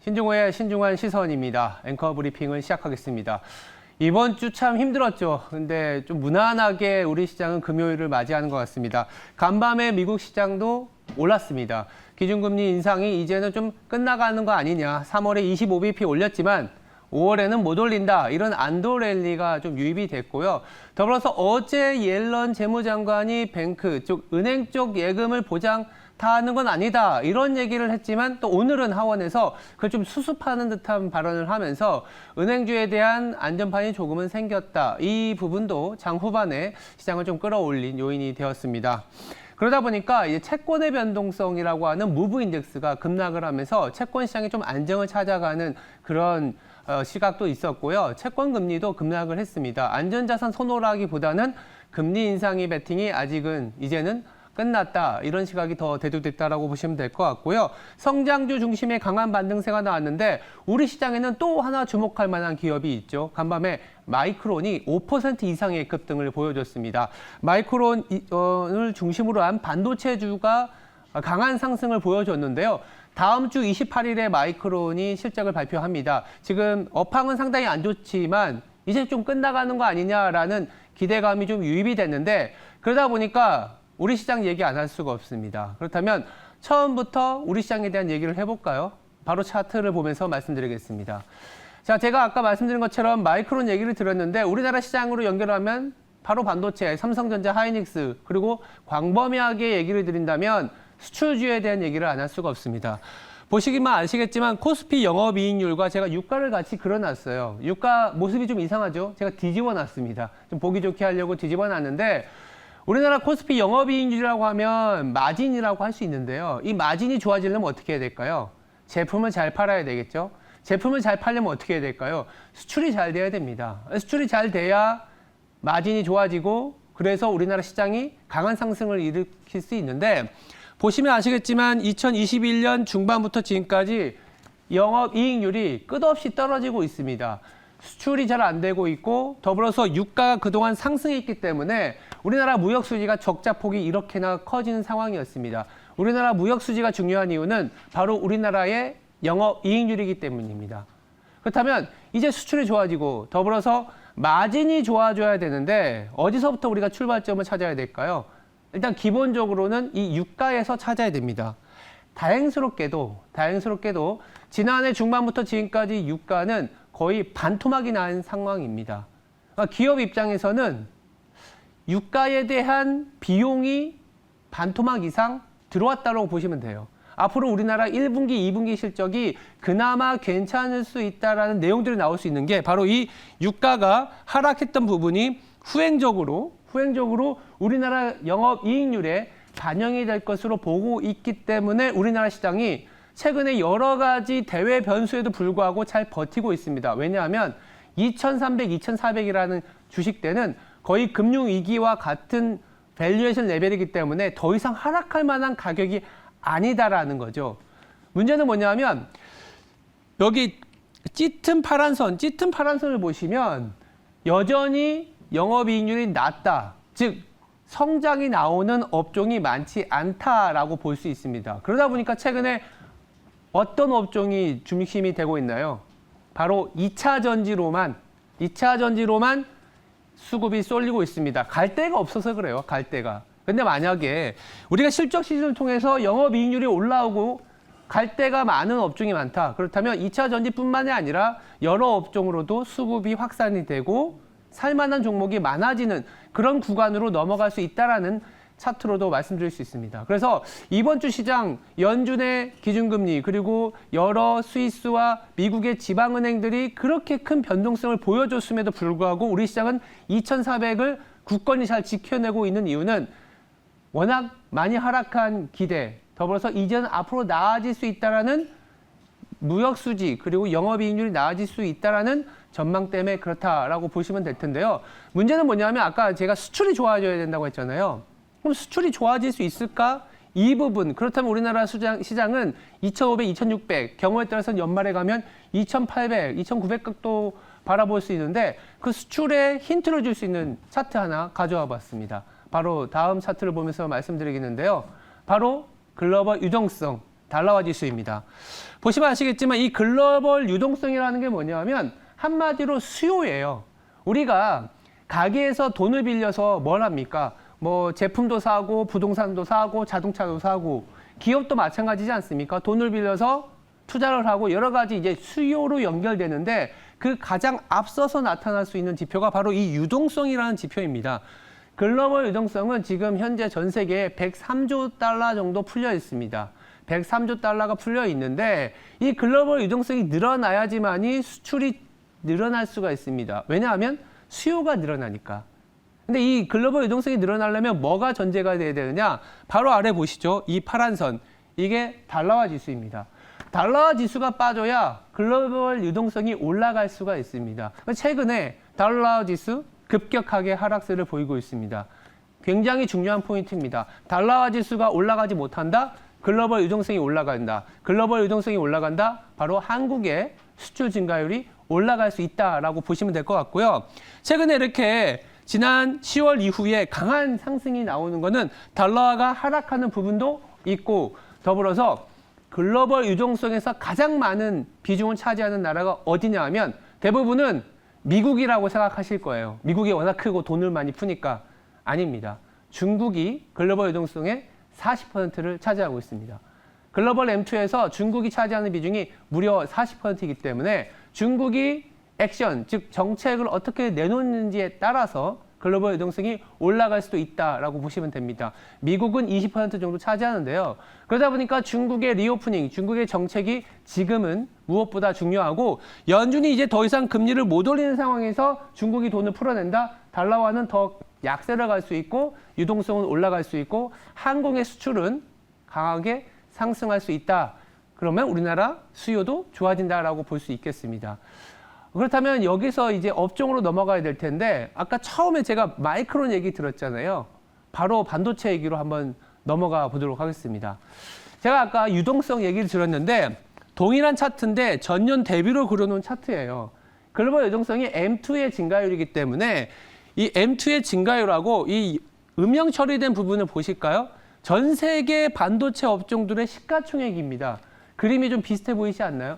신중호의 신중한 시선입니다. 앵커 브리핑을 시작하겠습니다. 이번 주 참 힘들었죠. 근데 좀 무난하게 우리 시장은 금요일을 맞이하는 것 같습니다. 간밤에 미국 시장도 올랐습니다. 기준금리 인상이 이제는 좀 끝나가는 거 아니냐. 3월에 25bp 올렸지만 5월에는 못 올린다. 이런 안도 랠리가 좀 유입이 됐고요. 더불어서 어제 옐런 재무장관이 뱅크 쪽, 은행 쪽 예금을 보장 다 하는 건 아니다. 이런 얘기를 했지만 또 오늘은 하원에서 그걸 좀 수습하는 듯한 발언을 하면서 은행주에 대한 안전판이 조금은 생겼다. 이 부분도 장 후반에 시장을 좀 끌어올린 요인이 되었습니다. 그러다 보니까 이제 채권의 변동성이라고 하는 무브 인덱스가 급락을 하면서 채권 시장이 좀 안정을 찾아가는 그런 시각도 있었고요. 채권 금리도 급락을 했습니다. 안전자산 선호라기보다는 금리 인상의 베팅이 아직은 이제는 끝났다. 이런 시각이 더 대두됐다라고 보시면 될 것 같고요. 성장주 중심의 강한 반등세가 나왔는데 우리 시장에는 또 하나 주목할 만한 기업이 있죠. 간밤에 마이크론이 5% 이상의 급등을 보여줬습니다. 마이크론을 중심으로 한 반도체주가 강한 상승을 보여줬는데요. 다음 주 28일에 마이크론이 실적을 발표합니다. 지금 업황은 상당히 안 좋지만 이제 좀 끝나가는 거 아니냐라는 기대감이 좀 유입이 됐는데 그러다 보니까 우리 시장 얘기 안 할 수가 없습니다. 그렇다면 처음부터 우리 시장에 대한 얘기를 해볼까요? 바로 차트를 보면서 말씀드리겠습니다. 자, 제가 아까 말씀드린 것처럼 마이크론 얘기를 드렸는데 우리나라 시장으로 연결하면 바로 반도체, 삼성전자, 하이닉스 그리고 광범위하게 얘기를 드린다면 수출주에 대한 얘기를 안 할 수가 없습니다. 보시기만 아시겠지만 코스피 영업이익률과 제가 유가를 같이 그려놨어요. 유가 모습이 좀 이상하죠? 제가 뒤집어 놨습니다. 좀 보기 좋게 하려고 뒤집어 놨는데 우리나라 코스피 영업이익률이라고 하면 마진이라고 할 수 있는데요. 이 마진이 좋아지려면 어떻게 해야 될까요? 제품을 잘 팔아야 되겠죠? 제품을 잘 팔려면 어떻게 해야 될까요? 수출이 잘 돼야 됩니다. 수출이 잘 돼야 마진이 좋아지고 그래서 우리나라 시장이 강한 상승을 일으킬 수 있는데 보시면 아시겠지만 2021년 중반부터 지금까지 영업이익률이 끝없이 떨어지고 있습니다. 수출이 잘 안 되고 있고 더불어서 유가가 그동안 상승했기 때문에 우리나라 무역 수지가 적자 폭이 이렇게나 커지는 상황이었습니다. 우리나라 무역 수지가 중요한 이유는 바로 우리나라의 영업이익률이기 때문입니다. 그렇다면 이제 수출이 좋아지고 더불어서 마진이 좋아져야 되는데 어디서부터 우리가 출발점을 찾아야 될까요? 일단 기본적으로는 이 유가에서 찾아야 됩니다. 다행스럽게도 지난해 중반부터 지금까지 유가는 거의 반토막이 난 상황입니다. 그러니까 기업 입장에서는 유가에 대한 비용이 반토막 이상 들어왔다고 보시면 돼요. 앞으로 우리나라 1분기, 2분기 실적이 그나마 괜찮을 수 있다는 내용들이 나올 수 있는 게 바로 이 유가가 하락했던 부분이 후행적으로 우리나라 영업이익률에 반영이 될 것으로 보고 있기 때문에 우리나라 시장이 최근에 여러 가지 대외 변수에도 불구하고 잘 버티고 있습니다. 왜냐하면 2,300, 2,400이라는 주식대는 거의 금융위기와 같은 밸류에이션 레벨이기 때문에 더 이상 하락할 만한 가격이 아니다라는 거죠. 문제는 뭐냐면 여기 짙은 파란 선을 보시면 여전히 영업이익률이 낮다. 즉 성장이 나오는 업종이 많지 않다라고 볼 수 있습니다. 그러다 보니까 최근에 어떤 업종이 중심이 되고 있나요? 바로 2차 전지로만 수급이 쏠리고 있습니다. 갈 데가 없어서 그래요. 갈 데가. 근데 만약에 우리가 실적 시즌을 통해서 영업이익률이 올라오고 갈 데가 많은 업종이 많다. 그렇다면 2차 전지뿐만이 아니라 여러 업종으로도 수급이 확산이 되고 살만한 종목이 많아지는 그런 구간으로 넘어갈 수 있다라는 차트로도 말씀드릴 수 있습니다. 그래서 이번 주 시장 연준의 기준금리 그리고 여러 스위스와 미국의 지방은행들이 그렇게 큰 변동성을 보여줬음에도 불구하고 우리 시장은 2,400을 굳건히 잘 지켜내고 있는 이유는 워낙 많이 하락한 기대, 더불어서 이제는 앞으로 나아질 수 있다라는 무역 수지 그리고 영업이익률이 나아질 수 있다라는 전망 때문에 그렇다라고 보시면 될 텐데요. 문제는 뭐냐면 아까 제가 수출이 좋아져야 된다고 했잖아요. 그럼 수출이 좋아질 수 있을까? 이 부분, 그렇다면 우리나라 시장은 2,500, 2,600, 경우에 따라서는 연말에 가면 2,800, 2,900각도 바라볼 수 있는데 그 수출에 힌트를 줄 수 있는 차트 하나 가져와 봤습니다. 바로 다음 차트를 보면서 말씀드리겠는데요. 바로 글로벌 유동성, 달러화 지수입니다. 보시면 아시겠지만 이 글로벌 유동성이라는 게 뭐냐면 한마디로 수요예요. 우리가 가게에서 돈을 빌려서 뭘 합니까? 뭐 제품도 사고 부동산도 사고 자동차도 사고 기업도 마찬가지지 않습니까? 돈을 빌려서 투자를 하고 여러 가지 이제 수요로 연결되는데 그 가장 앞서서 나타날 수 있는 지표가 바로 이 유동성이라는 지표입니다. 글로벌 유동성은 지금 현재 전 세계에 103조 달러 정도 풀려 있습니다. 103조 달러가 풀려 있는데 이 글로벌 유동성이 늘어나야지만이 수출이 늘어날 수가 있습니다. 왜냐하면 수요가 늘어나니까. 근데 이 글로벌 유동성이 늘어나려면 뭐가 전제가 돼야 되느냐? 바로 아래 보시죠. 이 파란 선. 이게 달러화 지수입니다. 달러화 지수가 빠져야 글로벌 유동성이 올라갈 수가 있습니다. 최근에 달러화 지수 급격하게 하락세를 보이고 있습니다. 굉장히 중요한 포인트입니다. 달러화 지수가 올라가지 못한다? 글로벌 유동성이 올라간다. 글로벌 유동성이 올라간다? 바로 한국의 수출 증가율이 올라갈 수 있다라고 보시면 될 것 같고요. 최근에 이렇게 지난 10월 이후에 강한 상승이 나오는 것은 달러화가 하락하는 부분도 있고 더불어서 글로벌 유동성에서 가장 많은 비중을 차지하는 나라가 어디냐 하면 대부분은 미국이라고 생각하실 거예요. 미국이 워낙 크고 돈을 많이 푸니까. 아닙니다. 중국이 글로벌 유동성의 40%를 차지하고 있습니다. 글로벌 M2에서 중국이 차지하는 비중이 무려 40%이기 때문에 중국이 액션, 즉 정책을 어떻게 내놓는지에 따라서 글로벌 유동성이 올라갈 수도 있다라고 보시면 됩니다. 미국은 20% 정도 차지하는데요. 그러다 보니까 중국의 리오프닝, 중국의 정책이 지금은 무엇보다 중요하고 연준이 이제 더 이상 금리를 못 올리는 상황에서 중국이 돈을 풀어낸다? 달러화는 더 약세를 갈 수 있고 유동성은 올라갈 수 있고 항공의 수출은 강하게 상승할 수 있다. 그러면 우리나라 수요도 좋아진다라고 볼 수 있겠습니다. 그렇다면 여기서 이제 업종으로 넘어가야 될 텐데 아까 처음에 제가 마이크론 얘기 들었잖아요. 바로 반도체 얘기로 한번 넘어가 보도록 하겠습니다. 제가 아까 유동성 얘기를 들었는데 동일한 차트인데 전년 대비로 그려놓은 차트예요. 글로벌 유동성이 M2의 증가율이기 때문에 이 M2의 증가율하고 이 음영 처리된 부분을 보실까요? 전 세계 반도체 업종들의 시가총액입니다. 그림이 좀 비슷해 보이지 않나요?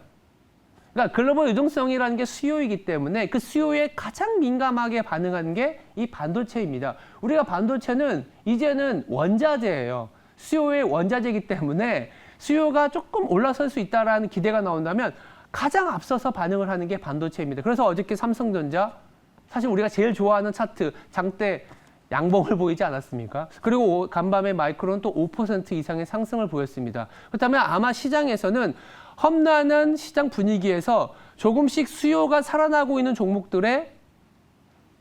그러니까 글로벌 유동성이라는 게 수요이기 때문에 그 수요에 가장 민감하게 반응하는 게 이 반도체입니다. 우리가 반도체는 이제는 원자재예요. 수요의 원자재이기 때문에 수요가 조금 올라설 수 있다는 기대가 나온다면 가장 앞서서 반응을 하는 게 반도체입니다. 그래서 어저께 삼성전자 사실 우리가 제일 좋아하는 차트 장대 양봉을 보이지 않았습니까? 그리고 간밤에 마이크론 또 5% 이상의 상승을 보였습니다. 그렇다면 아마 시장에서는 험난한 시장 분위기에서 조금씩 수요가 살아나고 있는 종목들의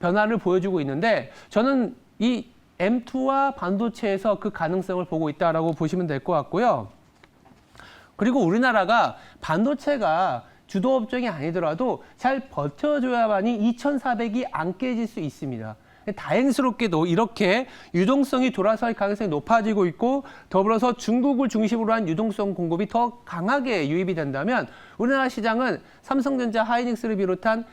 변화를 보여주고 있는데 저는 이 M2와 반도체에서 그 가능성을 보고 있다라고 보시면 될 것 같고요. 그리고 우리나라가 반도체가 주도 업종이 아니더라도 잘 버텨줘야만이 2,400이 안 깨질 수 있습니다. 다행스럽게도 이렇게 유동성이 돌아설 가능성이 높아지고 있고 더불어서 중국을 중심으로 한 유동성 공급이 더 강하게 유입이 된다면 우리나라 시장은 삼성전자, 하이닉스를 비롯한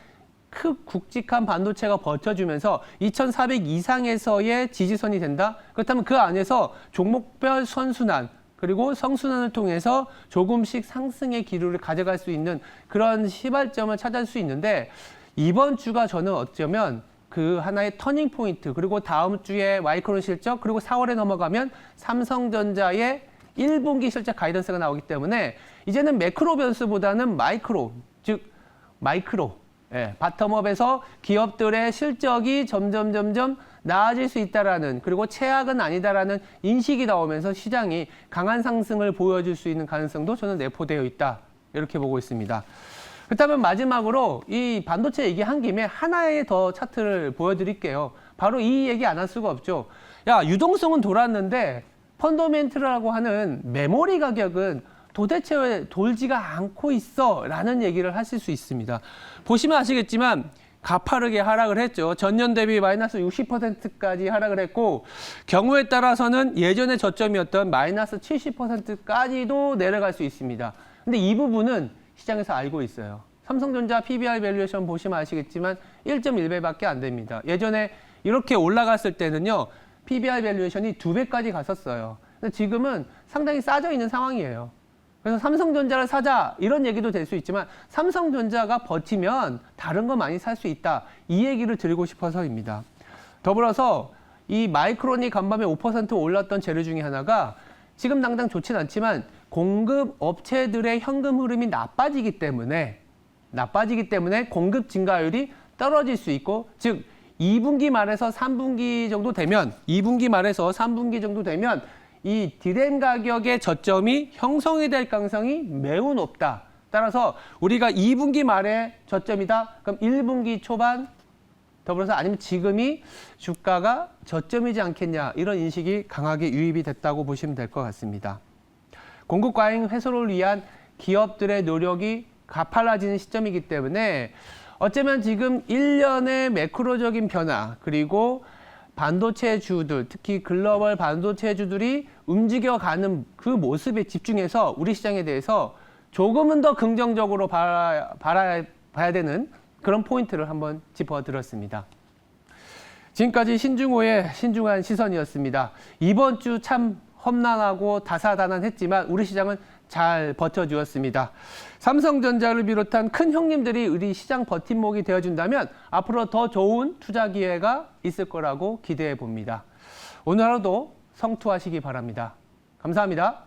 굵직한 반도체가 버텨주면서 2,400 이상에서의 지지선이 된다? 그렇다면 그 안에서 종목별 선순환 그리고 성순환을 통해서 조금씩 상승의 기류를 가져갈 수 있는 그런 시발점을 찾을 수 있는데 이번 주가 저는 어쩌면 그 하나의 터닝 포인트 그리고 다음 주에 마이크론 실적 그리고 4월에 넘어가면 삼성전자의 1분기 실적 가이던스가 나오기 때문에 이제는 매크로 변수보다는 마이크로 즉 마이크로 바텀업에서 기업들의 실적이 점점 나아질 수 있다라는 그리고 최악은 아니다라는 인식이 나오면서 시장이 강한 상승을 보여줄 수 있는 가능성도 저는 내포되어 있다 이렇게 보고 있습니다. 그렇다면 마지막으로 이 반도체 얘기한 김에 하나의 더 차트를 보여드릴게요. 바로 이 얘기 안 할 수가 없죠. 야 유동성은 돌았는데 펀더멘트라고 하는 메모리 가격은 도대체 왜 돌지가 않고 있어? 라는 얘기를 하실 수 있습니다. 보시면 아시겠지만 가파르게 하락을 했죠. 전년 대비 마이너스 60%까지 하락을 했고 경우에 따라서는 예전의 저점이었던 마이너스 70%까지도 내려갈 수 있습니다. 근데 이 부분은 시장에서 알고 있어요. 삼성전자 PBR 밸류에이션 보시면 아시겠지만 1.1배밖에 안 됩니다. 예전에 이렇게 올라갔을 때는요. PBR 밸류에이션이 2배까지 갔었어요. 근데 지금은 상당히 싸져 있는 상황이에요. 그래서 삼성전자를 사자 이런 얘기도 될 수 있지만 삼성전자가 버티면 다른 거 많이 살 수 있다. 이 얘기를 드리고 싶어서입니다. 더불어서 이 마이크론이 간밤에 5% 올랐던 재료 중에 하나가 지금 당장 좋진 않지만 공급 업체들의 현금 흐름이 나빠지기 때문에 공급 증가율이 떨어질 수 있고, 즉 2분기 말에서 3분기 정도 되면 이 디램 가격의 저점이 형성이 될 가능성이 매우 높다. 따라서 우리가 2분기 말에 저점이다. 그럼 1분기 초반 더불어서 아니면 지금이 주가가 저점이지 않겠냐, 이런 인식이 강하게 유입이 됐다고 보시면 될 것 같습니다. 공급 과잉 해소를 위한 기업들의 노력이 가팔라지는 시점이기 때문에 어쩌면 지금 1년의 매크로적인 변화, 그리고 반도체주들, 특히 글로벌 반도체주들이 움직여가는 그 모습에 집중해서 우리 시장에 대해서 조금은 더 긍정적으로 봐야 되는 그런 포인트를 한번 짚어드렸습니다. 지금까지 신중호의 신중한 시선이었습니다. 이번 주 참 험난하고 다사다난했지만 우리 시장은 잘 버텨주었습니다. 삼성전자를 비롯한 큰 형님들이 우리 시장 버팀목이 되어준다면 앞으로 더 좋은 투자 기회가 있을 거라고 기대해 봅니다. 오늘 하루도 성투하시기 바랍니다. 감사합니다.